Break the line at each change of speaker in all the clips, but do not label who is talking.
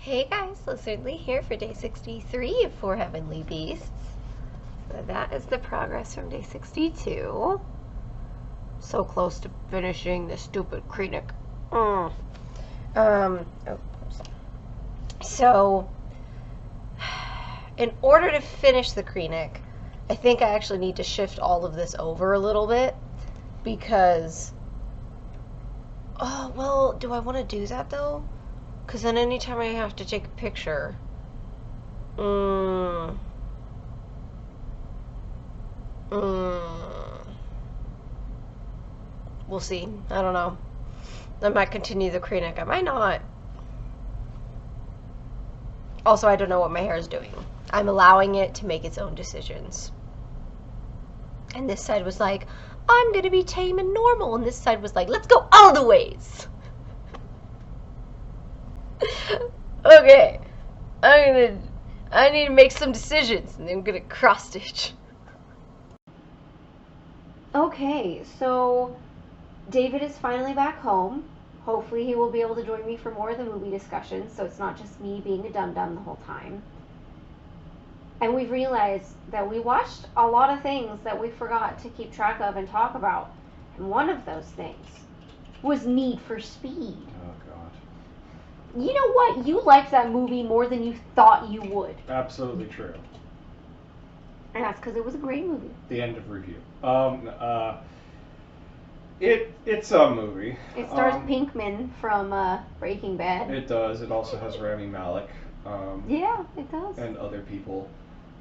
Hey guys, Lizardlea here for day 63 of 4 Heavenly Beasts. So that is the progress from day 62. So close to finishing the stupid Krenik. So, in order to finish the Krenik, I think I actually need to shift all of this over a little bit because, do I want to do that though? Because then anytime I have to take a picture, we'll see. I don't know. I might continue the Krenik. I might not. Also, I don't know what my hair is doing. I'm allowing it to make its own decisions. And this side was like, I'm going to be tame and normal. And this side was like, let's go all the ways. Okay, I need to make some decisions, and I'm gonna cross stitch. Okay, so David is finally back home. Hopefully he will be able to join me for more of the movie discussions, so it's not just me being a dum-dum the whole time. And we've realized that we watched a lot of things that we forgot to keep track of and talk about. And one of those things was Need for Speed.
Oh, God.
You know what? You liked that movie more than you thought you would.
Absolutely true.
And that's because it was a great movie.
The end of review. It's a movie.
It stars Pinkman from Breaking Bad.
It does. It also has Rami Malek.
Yeah, it does.
And other people.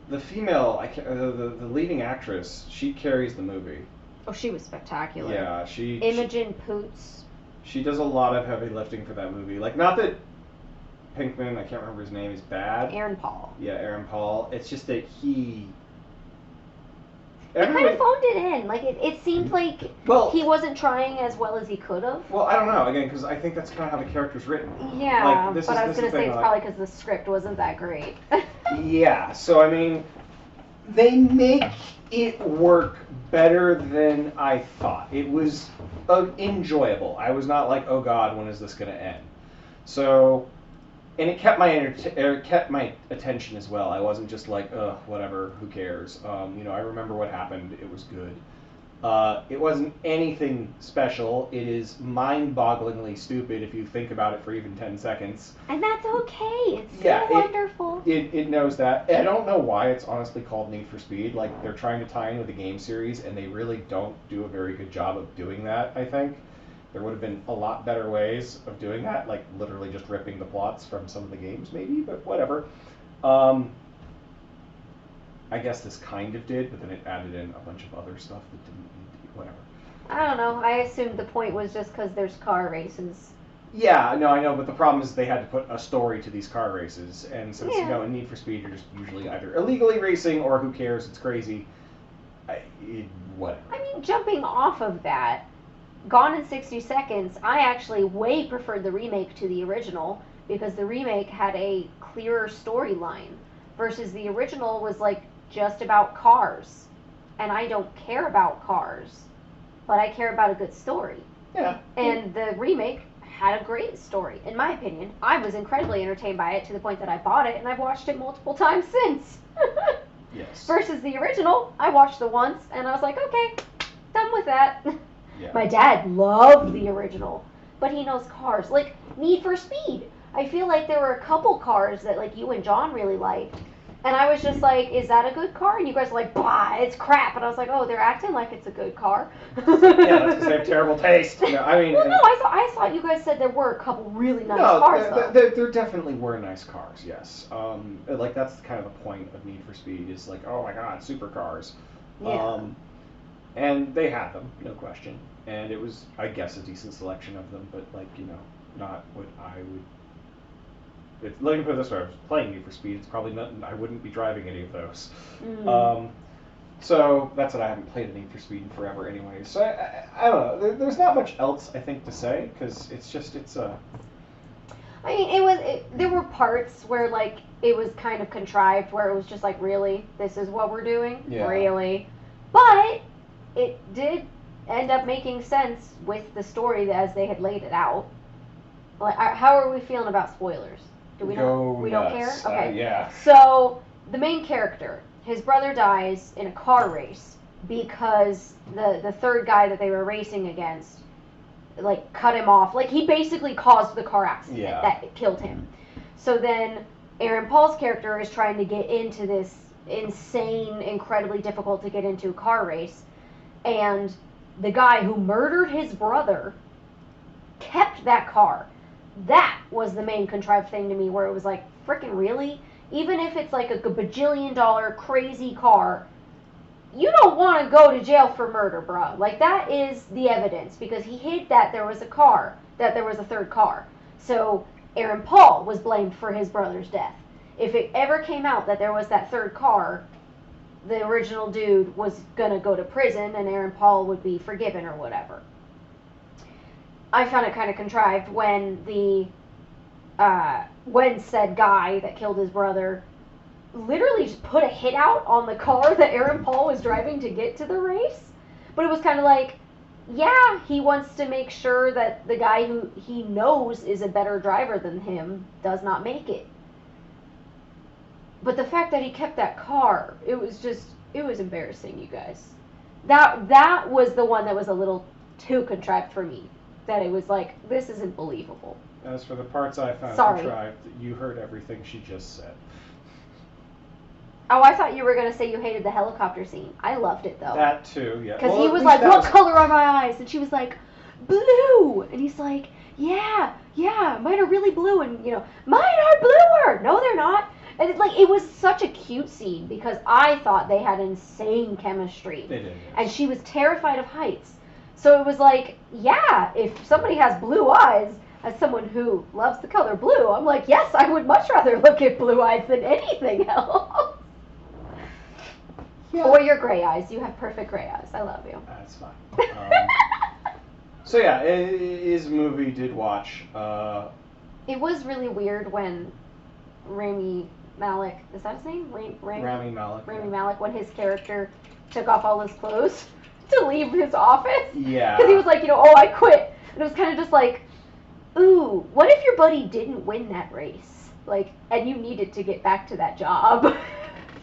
The female, the leading actress, she carries the movie.
Oh, she was spectacular.
Yeah,
Imogen Poots.
She does a lot of heavy lifting for that movie. Like, not that Pinkman, I can't remember his name, is bad.
Aaron Paul.
Yeah, Aaron Paul. It's just that he...
He kind of phoned it in. Like, it seemed like he wasn't trying as well as he could have.
Well, I don't know. Again, because I think that's kind of how the character's written.
Yeah, but I was going to say it's probably because the script wasn't that great.
Yeah, so, I mean, they make it work better than I thought. It was enjoyable. I was not like, oh God, when is this going to end? So, and it kept my attention as well. I wasn't just like, ugh, whatever, who cares? I remember what happened. It was good. It wasn't anything special. It is mind-bogglingly stupid if you think about it for even 10 seconds.
And that's okay. It's so wonderful.
It knows that. I don't know why it's honestly called Need for Speed. Like, they're trying to tie in with the game series, and they really don't do a very good job of doing that, I think. There would have been a lot better ways of doing that, like literally just ripping the plots from some of the games, maybe, but whatever. I guess this kind of did, but then it added in a bunch of other stuff that didn't need to be, whatever.
I don't know. I assumed the point was just because there's car races.
Yeah, no, I know, but the problem is they had to put a story to these car races, and since, in Need for Speed, you're just usually either illegally racing or who cares, it's crazy. Whatever.
I mean, jumping off of that, Gone in 60 Seconds, I actually way preferred the remake to the original because the remake had a clearer storyline versus the original was like just about cars. And I don't care about cars, but I care about a good story.
Yeah.
And the remake had a great story, in my opinion. I was incredibly entertained by it to the point that I bought it and I've watched it multiple times since.
Yes.
Versus the original, I watched it once and I was like, okay, done with that.
Yeah.
My dad loved the original, but he knows cars. Like, Need for Speed. I feel like there were a couple cars that, like, you and John really liked. And I was just like, is that a good car? And you guys were like, blah, it's crap. And I was like, oh, they're acting like it's a good car.
Yeah, that's because they have terrible taste. No, I mean...
Well, no, I thought you guys said there were a couple really nice cars, though.
There definitely were nice cars, yes. Like, that's kind of the point of Need for Speed, is like, oh my god, supercars.
Yeah.
And they had them, no question. And it was, I guess, a decent selection of them, but, like, not what I would... Let me put it this way, if I was playing Need for Speed, it's probably not, I wouldn't be driving any of those. So, that's what I haven't played a Need for Speed in forever anyway. So, I don't know, there's not much else, I think, to say, because it's a...
I mean, there were parts where, like, it was kind of contrived, where it was just like, really? This is what we're doing?
Yeah.
Really? But it did end up making sense with the story as they had laid it out. Like, how are we feeling about spoilers? Do we
Go
not? We don't care?
nuts.
Okay.
Yeah.
So, the main character, his brother dies in a car race because the third guy that they were racing against, like, cut him off. Like, he basically caused the car accident that killed him. So then Aaron Paul's character is trying to get into this insane, incredibly difficult to get into car race. And the guy who murdered his brother kept that car. That was the main contrived thing to me, where it was like, freaking really? Even if it's like a bajillion-dollar crazy car, you don't want to go to jail for murder, bro. Like, that is the evidence, because he hid that there was a car, that there was a third car. So Aaron Paul was blamed for his brother's death. If it ever came out that there was that third car, the original dude was gonna go to prison and Aaron Paul would be forgiven or whatever. I found it kind of contrived when when said guy that killed his brother literally just put a hit out on the car that Aaron Paul was driving to get to the race. But it was kind of like, yeah, he wants to make sure that the guy who he knows is a better driver than him does not make it. But the fact that he kept that car, it was embarrassing, you guys. That was the one that was a little too contrived for me. That it was like, this isn't believable.
As for the parts I found contrived, you heard everything she just said.
Oh, I thought you were going to say you hated the helicopter scene. I loved it, though.
That too, yeah.
Because he was like, what color are my eyes? And she was like, blue. And he's like, yeah, mine are really blue. And, you know, mine are bluer. No, they're not. And it was such a cute scene because I thought they had insane chemistry.
They did, yes.
And she was terrified of heights. So it was like, yeah, if somebody has blue eyes, as someone who loves the color blue, I'm like, yes, I would much rather look at blue eyes than anything else. Yeah. Or your gray eyes. You have perfect gray eyes. I love you.
That's fine. So yeah, his movie did watch.
It was really weird when Rami Malek, is that his name?
Rami Malek.
Rami Malek, when his character took off all his clothes to leave his office.
Yeah.
Because he was like, oh, I quit. And it was kind of just like, ooh, what if your buddy didn't win that race? Like, and you needed to get back to that job.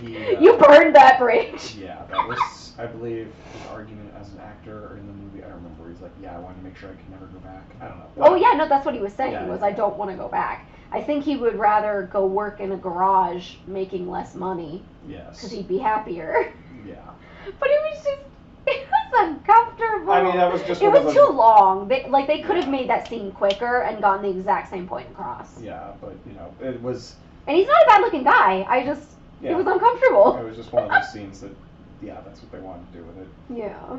You burned that bridge.
Yeah, that was, I believe, his argument as an actor in the movie. I don't remember. He's like, yeah, I want to make sure I can never go back. I don't know.
Oh, yeah, no, that's what he was saying, I don't want to go back. I think he would rather go work in a garage making less money.
Yes.
Because he'd be happier.
Yeah.
But it was just, it was uncomfortable.
I mean, that was just
it was too long. They could have made that scene quicker and gotten the exact same point across.
Yeah, but, you know, it was...
And he's not a bad-looking guy. It was uncomfortable.
It was just one of those scenes that, yeah, that's what they wanted to do with it.
Yeah.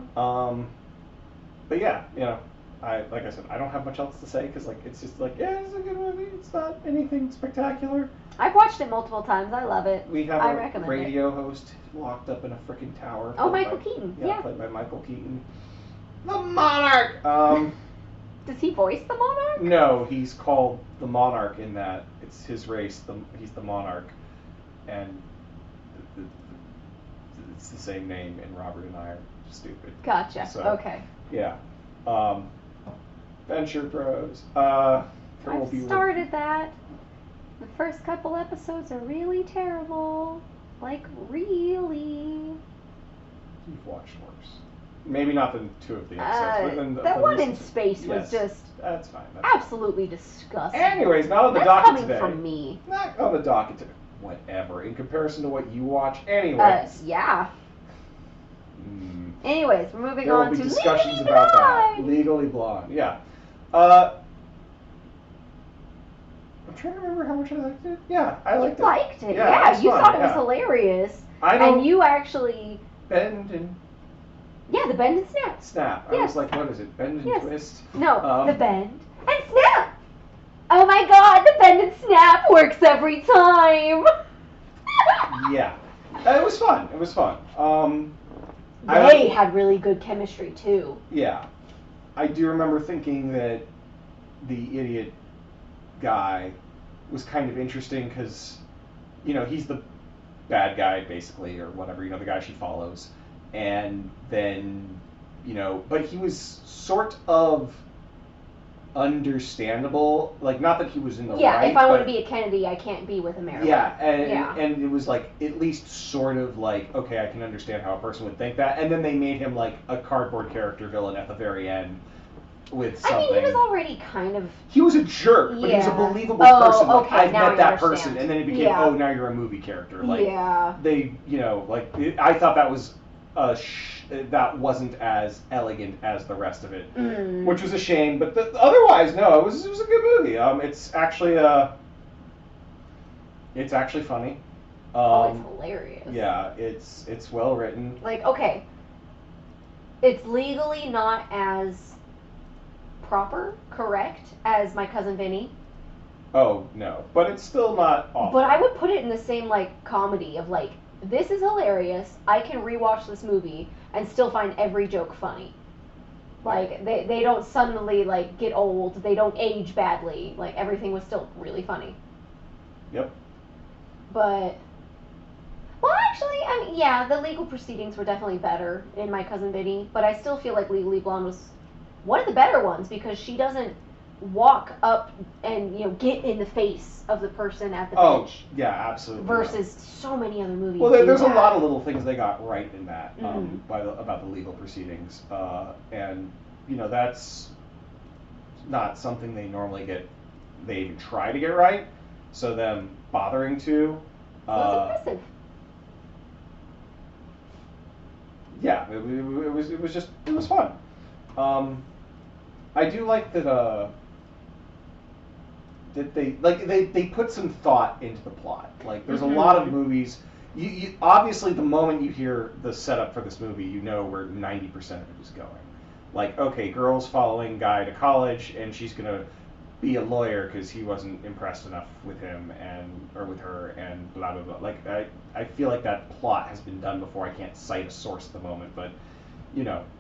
But yeah, you know, like I said, I don't have much else to say because, like, it's just like, yeah, it's a good movie. It's not anything spectacular.
I've watched it multiple times. I love it.
We have a radio host locked up in a freaking tower.
Oh, Michael Keaton. Yeah,
played by Michael Keaton. The Monarch!
Does he voice the Monarch?
No, he's called the Monarch in that it's his race. He's the Monarch. And it's the same name, and Robert and I are stupid.
Gotcha.
So,
okay.
Yeah. Venture Bros.
I started that. The first couple episodes are really terrible. Like, really.
You've watched worse. Maybe not the two of the episodes, but then
that one in space was just...
That's fine.
Absolutely disgusting.
Anyways, not on the docket today.
That's coming from me.
Not on the docket today. Whatever. In comparison to what you watch, anyways.
Yeah. Anyways, we're moving
on
to
discussions
Legally
about
Blonde.
that. Legally Blonde. Yeah. I'm trying to remember how much I liked it. Yeah, I liked it.
You liked it.
Yeah,
you thought it was hilarious.
I know.
And you actually...
Bend and...
Yeah, the bend and snap.
Snap.
Yes.
I was like, what is it? Bend and twist?
No, the bend and snap. Oh my god, the bend and snap works every time.
Yeah. It was fun. It was fun.
They had really good chemistry, too.
Yeah. I do remember thinking that the idiot guy was kind of interesting because, you know, he's the bad guy, basically, or whatever, you know, the guy she follows. And then, you know, but he was sort of understandable. Like, not that he was in the
Yeah,
right,
if I want to
but-
be a Kennedy, I can't be with a Marilyn.
Yeah, and
Yeah.
and it was like at least sort of like, okay, I can understand how a person would think that. And then they made him like a cardboard character villain at the very end with something.
I mean, he was already kind of.
He was a jerk, but he was a
Yeah.
believable
Oh,
person. Like,
okay,
I've
now
met
I
that
understand.
person, and then it became,
Yeah.
oh, now you're a movie character. Like,
Yeah.
they, you know, like I thought that was that wasn't as elegant as the rest of it, which was a shame. But otherwise, no, it was a good movie. It's actually funny.
It's hilarious.
Yeah, it's well written.
Like, okay, it's legally not as proper, correct, as My Cousin Vinny.
Oh no, but it's still not awful.
But I would put it in the same like comedy of like, this is hilarious. I can rewatch this movie and still find every joke funny. Like they don't suddenly like get old. They don't age badly. Like everything was still really funny.
Yep.
But well, actually, I mean, yeah, the legal proceedings were definitely better in My Cousin Vinny. But I still feel like Legally Blonde was one of the better ones because she doesn't walk up and get in the face of the person at the bench.
Oh, yeah, absolutely.
Versus so many other movies.
Well, there's a lot of little things they got right in that
Mm-hmm.
about the legal proceedings, and that's not something they normally get. They even try to get right, so them bothering to.
That's impressive.
Yeah, it was fun. I do like that. That they put some thought into the plot. Like there's a lot of movies. You obviously the moment you hear the setup for this movie, you know where 90% of it is going. Like, okay, girl's following guy to college, and she's gonna be a lawyer because he wasn't impressed enough with him or with her, and blah blah blah. Like I feel like that plot has been done before. I can't cite a source at the moment, but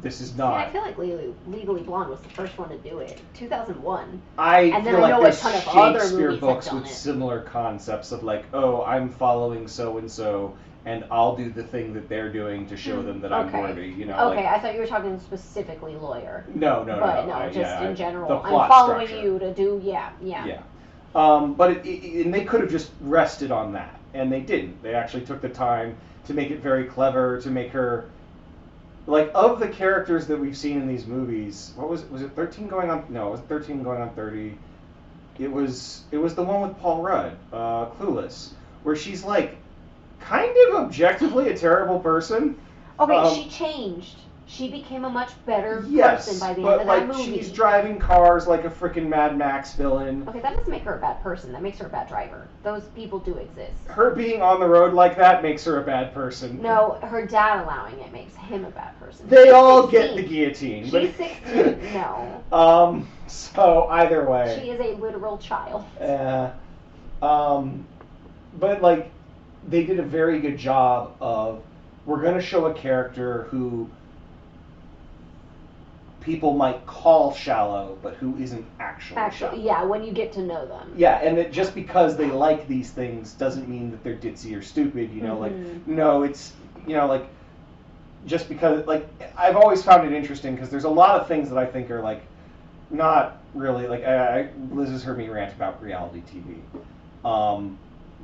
this is not.
I feel like Legally Blonde was the first one to do it, 2001.
I feel like there's
a ton of other
Shakespeare
movies
books
have done
with
it.
similar concepts of like, oh, I'm following so and so, and I'll do the thing that they're doing to show them that I'm worthy.
Okay, I thought you were talking specifically lawyer.
No,
just in general.
The
I'm
plot
following
structure.
you to do, yeah.
But and they could have just rested on that, and they didn't. They actually took the time to make it very clever, to make her. Like, of the characters that we've seen in these movies, was it 13 going on? No, it was 13 going on 30. It was the one with Paul Rudd, Clueless, where she's like kind of objectively a terrible person.
Okay, she changed. She became a much better person by the end of that
but
movie.
she's driving cars like a freaking Mad Max villain.
Okay, that doesn't make her a bad person. That makes her a bad driver. Those people do exist.
Her being on the road like that makes her a bad person.
No, her dad allowing it makes him a bad person.
They all get the guillotine.
She's
but
16. No.
So either way.
She is a literal child.
But like, they did a very good job of, we're going to show a character who people might call shallow, but who isn't actually shallow.
Yeah, when you get to know them.
Yeah, and that just because they like these things doesn't mean that they're ditzy or stupid, like, no, it's, like, just because, like, I've always found it interesting because there's a lot of things that I think are, like, not really, like, Liz has heard me rant about reality TV.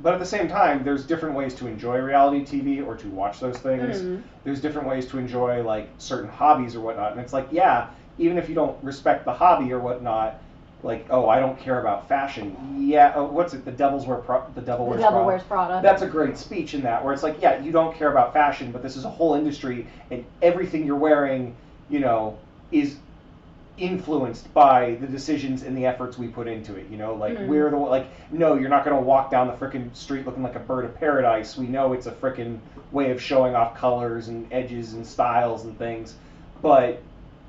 But at the same time, there's different ways to enjoy reality TV or to watch those things. There's different ways to enjoy, like, certain hobbies or whatnot. And it's like, yeah, even if you don't respect the hobby or whatnot, like, oh, I don't care about fashion. Yeah, what's it? The Devil Wears Prada. That's a great speech in that, where it's like, yeah, you don't care about fashion, but this is a whole industry, and everything you're wearing, is influenced by the decisions and the efforts we put into it. We're the no, you're not going to walk down the frickin' street looking like a bird of paradise. We know it's a frickin' way of showing off colors and edges and styles and things, but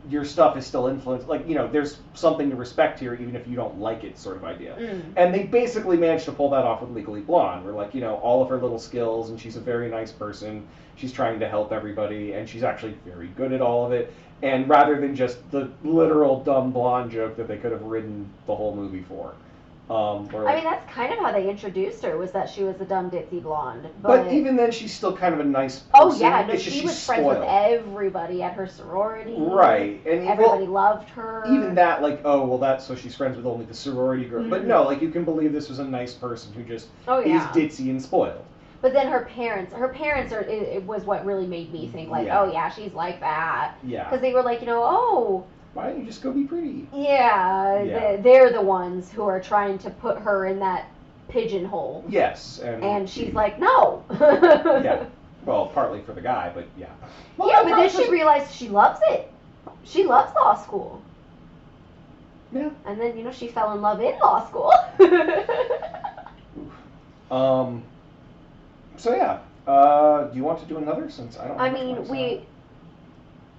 your stuff is still influenced. There's something to respect here, even if you don't like it, sort of idea. And they basically managed to pull that off with Legally Blonde, where all of her little skills, and she's a very nice person. She's trying to help everybody, and she's actually very good at all of it. And rather than just the literal dumb blonde joke that they could have written the whole movie for. Where,
I mean, that's kind of how they introduced her, was that she was a dumb ditzy blonde.
but even then, she's still kind of a nice person.
Oh yeah, no,
it's just
she was
she's
friends
spoiled.
with everybody at her sorority.
Right, and
everybody loved her.
Even that, like, oh well, that's so she's friends with only the sorority girl. But no, like, you can believe this was a nice person who just is ditzy and spoiled.
But then her parents it was what really made me think, like, oh yeah, she's like that.
Yeah.
Because they were like, oh,
why don't you just go be pretty?
Yeah. They're the ones who are trying to put her in that pigeonhole.
Yes.
And she's like, no.
Yeah. Well, partly for the guy, but yeah. Well,
yeah, but then she realized she loves it. She loves law school.
Yeah.
And then, she fell in love in law school.
So yeah. Do you want to do another? Since I don't.
I mean,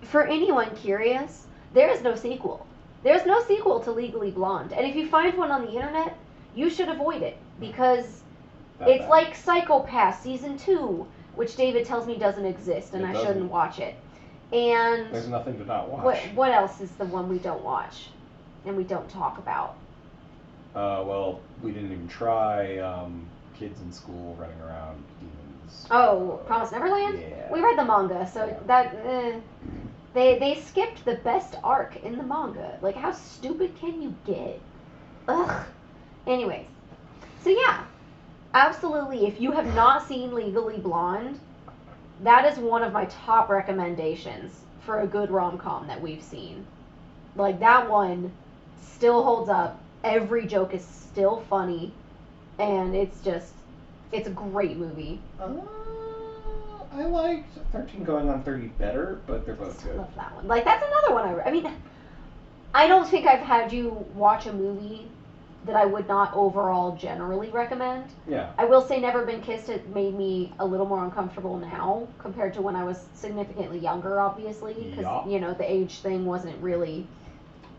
for anyone curious, there is no sequel. There's no sequel to Legally Blonde. And if you find one on the internet, you should avoid it. Because it's like Psychopath Season 2, which David tells me doesn't exist, and I shouldn't watch it. And
there's nothing to not watch.
What else is the one we don't watch and we don't talk about?
Well, we didn't even try kids in school running around demons.
Oh, Promised Neverland?
Yeah.
We read the manga, so they skipped the best arc in the manga. Like, how stupid can you get? Ugh. Anyways. So yeah. Absolutely, if you have not seen Legally Blonde, that is one of my top recommendations for a good rom-com that we've seen. Like, that one still holds up. Every joke is still funny. And it's a great movie.
I liked 13 Going on 30 better, but they're both good. I
love that one. Like, that's another one I mean, I don't think I've had you watch a movie that I would not overall generally recommend.
Yeah.
I will say Never Been Kissed has made me a little more uncomfortable now compared to when I was significantly younger, obviously, because, the age thing wasn't really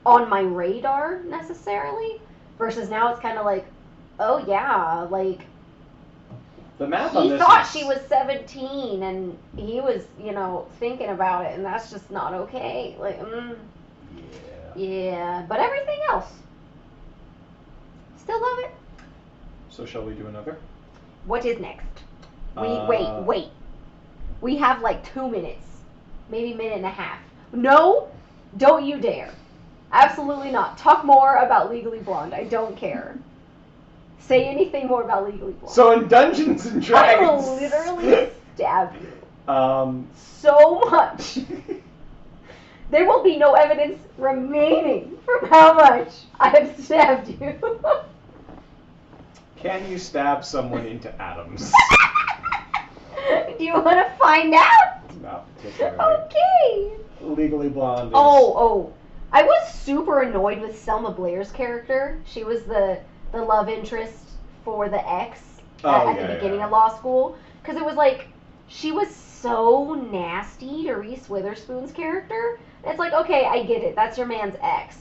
on my radar necessarily, versus now it's kind of like, oh yeah, like,
the math on this
he thought she was 17 and he was, thinking about it, and that's just not okay. Like, yeah, but everything else, still love it.
So shall we do another?
What is next? Wait. We have like 2 minutes. Maybe a minute and a half. No, don't you dare. Absolutely not. Talk more about Legally Blonde. I don't care. Say anything more about Legally Blonde.
So in Dungeons and Dragons,
I will literally stab you.
So
much. There will be no evidence remaining from how much I have stabbed you.
Can you stab someone into atoms?
Do you want to find out?
Not particularly.
Okay.
Legally Blonde.
Oh. I was super annoyed with Selma Blair's character. She was the love interest for the ex at the beginning of law school. Because it was like, she was so nasty to Reese Witherspoon's character. And it's like, okay, I get it. That's your man's ex.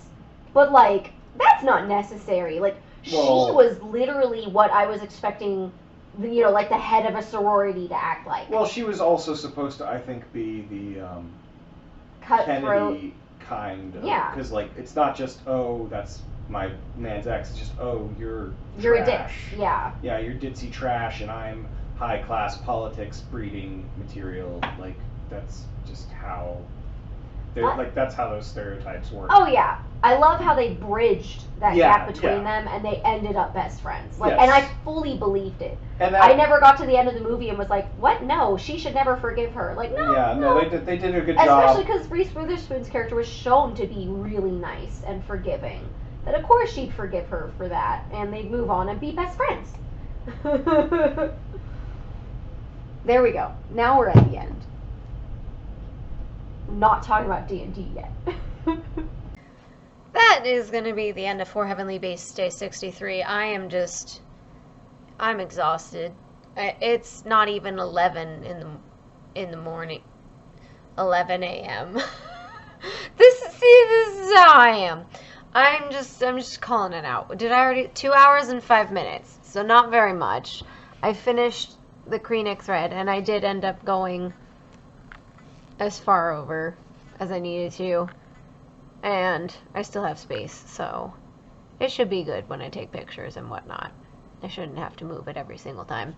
But, like, that's not necessary. Like, she was literally what I was expecting, like the head of a sorority to act like.
Well, she was also supposed to, I think, be the
cutthroat
Kennedy kind of.
Yeah.
Because, like, it's not just, oh, that's my man's ex. It's just, oh, you're
a dick.
trash.
Yeah.
Yeah, you're ditzy trash, and I'm high-class politics breeding material. Like, that's just how... that's how those stereotypes work.
Oh, yeah. I love how they bridged that gap between them, and they ended up best friends. Like, and I fully believed it. And I never got to the end of the movie and was like, what? No, she should never forgive her. Like, no.
Yeah, no, they did a good job.
Especially because Reese Witherspoon's character was shown to be really nice and forgiving. That of course she'd forgive her for that, and they'd move on and be best friends. There we go. Now we're at the end. I'm not talking about D&D yet. That is going to be the end of For Heavenly Base Day 63. I'm exhausted. It's not even 11 in the morning. 11 a.m. This is how I am. I'm just calling it out. Did I already? 2 hours and 5 minutes. So not very much. I finished the Kreenix thread, and I did end up going as far over as I needed to. And I still have space, so It should be good when I take pictures and whatnot. I shouldn't have to move it every single time.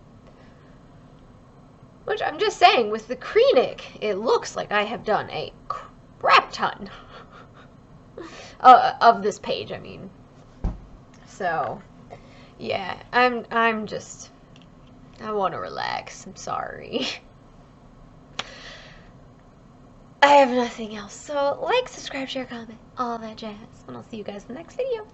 Which I'm just saying, with the Krennic, it looks like I have done a crap ton of this page, I mean. So, yeah, I'm just, I want to relax. I'm sorry. I have nothing else. So, like, subscribe, share, comment, all that jazz. And I'll see you guys in the next video.